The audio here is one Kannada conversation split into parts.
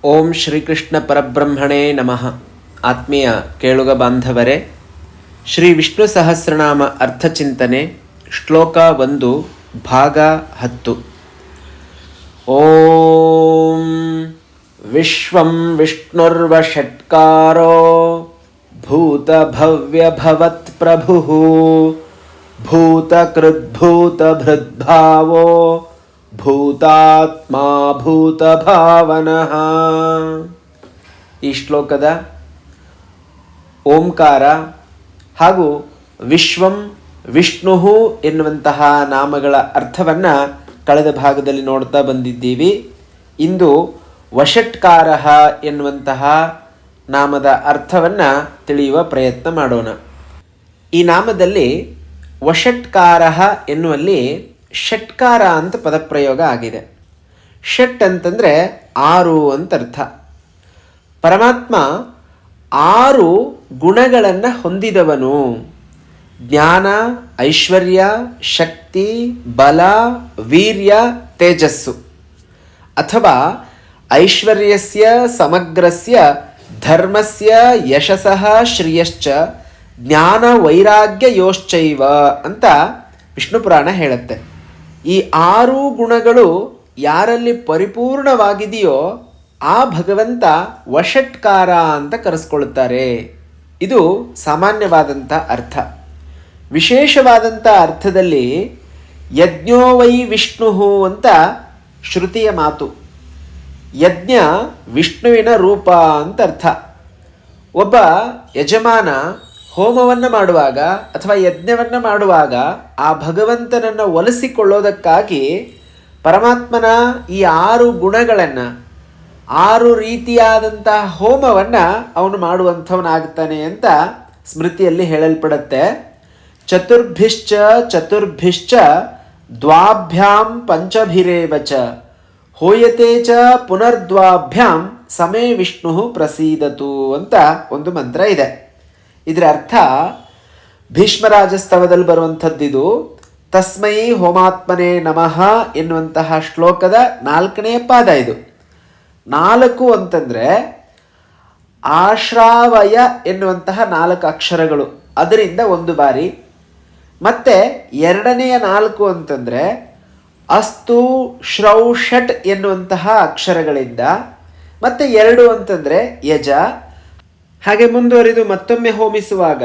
ಓಂ ಶ್ರೀಕೃಷ್ಣ ಪರಬ್ರಹ್ಮಣೇ ನಮಃ. ಆತ್ಮೀಯ ಕೇಳುಗ ಬಾಂಧವರೇ, ಶ್ರೀ ವಿಷ್ಣು ಸಹಸ್ರನಾಮ ಅರ್ಥಚಿಂತನೆ ಶ್ಲೋಕ 1 ಭಾಗ 10. ಓಂ ವಿಶ್ವಂ ವಿಷ್ಣುರ್ವಷಟ್ಕಾರೋ ಭೂತಭವ್ಯಭವತ್ ಪ್ರಭುಃ ಭೂತಕೃದ್ಭೂತಭೃದ್ಭಾವೋ ಭೂತಾತ್ಮ ಭೂತಭಾವನಃ. ಈ ಶ್ಲೋಕದ ಓಂಕಾರ ಹಾಗೂ ವಿಶ್ವಂ ವಿಷ್ಣು ಎನ್ನುವಂತಹ ನಾಮಗಳ ಅರ್ಥವನ್ನು ಕಳೆದ ಭಾಗದಲ್ಲಿ ನೋಡ್ತಾ ಬಂದಿದ್ದೀವಿ. ಇಂದು ವಷಟ್ಕಾರ ಎನ್ನುವಂತಹ ನಾಮದ ಅರ್ಥವನ್ನು ತಿಳಿಯುವ ಪ್ರಯತ್ನ ಮಾಡೋಣ. ಈ ನಾಮದಲ್ಲಿ ವಷಟ್ಕಾರ ಎನ್ನುವಲ್ಲಿ ಷಟ್ಕಾರ ಅಂತ ಪದಪ್ರಯೋಗ ಆಗಿದೆ. ಷಟ್ ಅಂತಂದರೆ 6 ಅಂತ ಅರ್ಥ. ಪರಮಾತ್ಮ 6 ಗುಣಗಳನ್ನು ಹೊಂದಿದವನು. ಜ್ಞಾನ, ಐಶ್ವರ್ಯ, ಶಕ್ತಿ, ಬಲ, ವೀರ್ಯ, ತೇಜಸ್ಸು. ಅಥವಾ ಐಶ್ವರ್ಯಸ್ಯ ಸಮಗ್ರಸ್ಯ ಧರ್ಮಸ್ಯ ಯಶಸಃ ಶ್ರಿಯಶ್ಚ ಜ್ಞಾನ ವೈರಾಗ್ಯ ಯೋಶ್ಚೈವ ಅಂತ ವಿಷ್ಣು ಪುರಾಣ ಹೇಳುತ್ತೆ. ಈ 6 ಗುಣಗಳು ಯಾರಲ್ಲಿ ಪರಿಪೂರ್ಣವಾಗಿದೆಯೋ ಆ ಭಗವಂತ ವಷಟ್ಕಾರ ಅಂತ ಕರೆಸ್ಕೊಳ್ತಾರೆ. ಇದು ಸಾಮಾನ್ಯವಾದಂಥ ಅರ್ಥ. ವಿಶೇಷವಾದಂಥ ಅರ್ಥದಲ್ಲಿ ಯಜ್ಞೋ ವೈ ವಿಷ್ಣು ಅಂತ ಶ್ರುತಿಯ ಮಾತು. ಯಜ್ಞ ವಿಷ್ಣುವಿನ ರೂಪ ಅಂತ ಅರ್ಥ. ಒಬ್ಬ ಯಜಮಾನ ಹೋಮವನ್ನು ಮಾಡುವಾಗ ಅಥವಾ ಯಜ್ಞವನ್ನು ಮಾಡುವಾಗ ಆ ಭಗವಂತನನ್ನು ಒಲಿಸಿಕೊಳ್ಳೋದಕ್ಕಾಗಿ ಪರಮಾತ್ಮನ ಈ 6 ಗುಣಗಳನ್ನು 6 ರೀತಿಯಾದಂತಹ ಹೋಮವನ್ನು ಅವನು ಮಾಡುವಂಥವನಾಗ್ತಾನೆ ಅಂತ ಸ್ಮೃತಿಯಲ್ಲಿ ಹೇಳಲ್ಪಡುತ್ತೆ. ಚತುರ್ಭಿಶ್ಚ ಚತುರ್ಭಿಶ್ಚ ದ್ವಾಭ್ಯಾಂ ಪಂಚಭಿರೇವಚ ಹೋಯತೆ ಚ ಪುನರ್ದ್ವಾಭ್ಯಾಂ ಸಮೇ ವಿಷ್ಣು ಪ್ರಸೀದತು ಅಂತ ಒಂದು ಮಂತ್ರ ಇದೆ. ಇದರ ಅರ್ಥ ಭೀಷ್ಮರಾಜಸ್ತವದಲ್ಲಿ ಬರುವಂಥದ್ದಿದು. ತಸ್ಮೈ ಹೋಮಾತ್ಮನೇ ನಮಃ ಎನ್ನುವಂತಹ ಶ್ಲೋಕದ 4ನೇ ಪಾದ ಇದು. 4 ಅಂತಂದರೆ ಆಶ್ರಾವಯ ಎನ್ನುವಂತಹ 4 ಅಕ್ಷರಗಳು, ಅದರಿಂದ ಒಂದು ಬಾರಿ. ಮತ್ತು 2ನೆಯ 4 ಅಂತಂದರೆ ಅಸ್ತು ಶ್ರೌ ಷಟ್ ಎನ್ನುವಂತಹ ಅಕ್ಷರಗಳಿಂದ. ಮತ್ತು 2 ಅಂತಂದರೆ ಯಜ. ಹಾಗೆ ಮುಂದುವರಿದು ಮತ್ತೊಮ್ಮೆ ಹೋಮಿಸುವಾಗ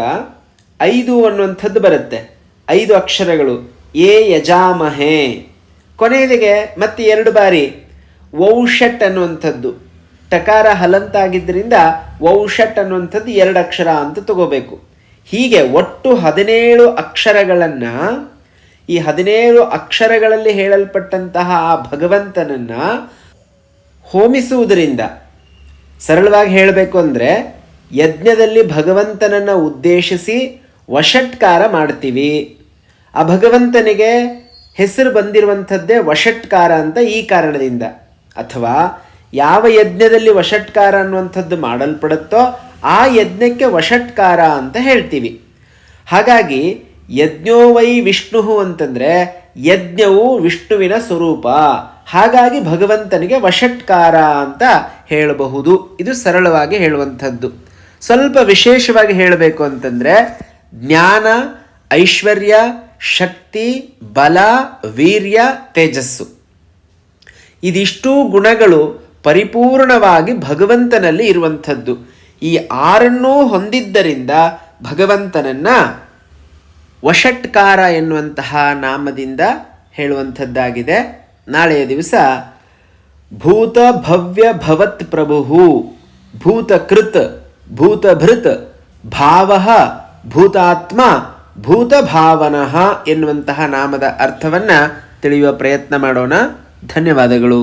5 ಅನ್ನುವಂಥದ್ದು ಬರುತ್ತೆ. 5 ಅಕ್ಷರಗಳು ಏ ಯಜಾಮಹೇ. ಕೊನೆಯದಿಗೆ ಮತ್ತೆ 2 ಬಾರಿ ವೌಷಟ್ ಅನ್ನುವಂಥದ್ದು. ಟಕಾರ ಹಲಂತಾಗಿದ್ದರಿಂದ ವೌಷಟ್ ಅನ್ನುವಂಥದ್ದು 2 ಅಕ್ಷರ ಅಂತ ತಗೋಬೇಕು. ಹೀಗೆ ಒಟ್ಟು 17 ಅಕ್ಷರಗಳನ್ನು, ಈ 17 ಅಕ್ಷರಗಳಲ್ಲಿ ಹೇಳಲ್ಪಟ್ಟಂತಹ ಆ ಭಗವಂತನನ್ನು ಹೋಮಿಸುವುದರಿಂದ, ಸರಳವಾಗಿ ಹೇಳಬೇಕು ಅಂದರೆ ಯಜ್ಞದಲ್ಲಿ ಭಗವಂತನನ್ನು ಉದ್ದೇಶಿಸಿ ವಷಟ್ಕಾರ ಮಾಡ್ತೀವಿ. ಆ ಭಗವಂತನಿಗೆ ಹೆಸರು ಬಂದಿರುವಂಥದ್ದೇ ವಷಟ್ಕಾರ ಅಂತ ಈ ಕಾರಣದಿಂದ. ಅಥವಾ ಯಾವ ಯಜ್ಞದಲ್ಲಿ ವಷಟ್ಕಾರ ಅನ್ನುವಂಥದ್ದು ಮಾಡಲ್ಪಡುತ್ತೋ ಆ ಯಜ್ಞಕ್ಕೆ ವಷಟ್ಕಾರ ಅಂತ ಹೇಳ್ತೀವಿ. ಹಾಗಾಗಿ ಯಜ್ಞೋ ವೈ ವಿಷ್ಣು ಅಂತಂದರೆ ಯಜ್ಞವು ವಿಷ್ಣುವಿನ ಸ್ವರೂಪ. ಹಾಗಾಗಿ ಭಗವಂತನಿಗೆ ವಷಟ್ಕಾರ ಅಂತ ಹೇಳಬಹುದು. ಇದು ಸರಳವಾಗಿ ಹೇಳುವಂಥದ್ದು. ಸ್ವಲ್ಪ ವಿಶೇಷವಾಗಿ ಹೇಳಬೇಕು ಅಂತಂದರೆ ಜ್ಞಾನ, ಐಶ್ವರ್ಯ, ಶಕ್ತಿ, ಬಲ, ವೀರ್ಯ, ತೇಜಸ್ಸು, ಇದಿಷ್ಟೂ ಗುಣಗಳು ಪರಿಪೂರ್ಣವಾಗಿ ಭಗವಂತನಲ್ಲಿ ಇರುವಂಥದ್ದು. ಈ 6 ಹೊಂದಿದ್ದರಿಂದ ಭಗವಂತನನ್ನು ವಷಟ್ಕಾರ ಎನ್ನುವಂತಹ ನಾಮದಿಂದ ಹೇಳುವಂಥದ್ದಾಗಿದೆ. ನಾಳೆಯ ದಿವಸ ಭೂತ ಭವ್ಯ ಭವತ್ ಪ್ರಭು ಭೂತಕೃತ್ ಭೂತಭೃತ್ ಭಾವಃ ಭೂತಾತ್ಮ ಭೂತಭಾವನಃ ಎನ್ನುವಂತಹ ನಾಮದ ಅರ್ಥವನ್ನು ತಿಳಿಯುವ ಪ್ರಯತ್ನ ಮಾಡೋಣ. ಧನ್ಯವಾದಗಳು.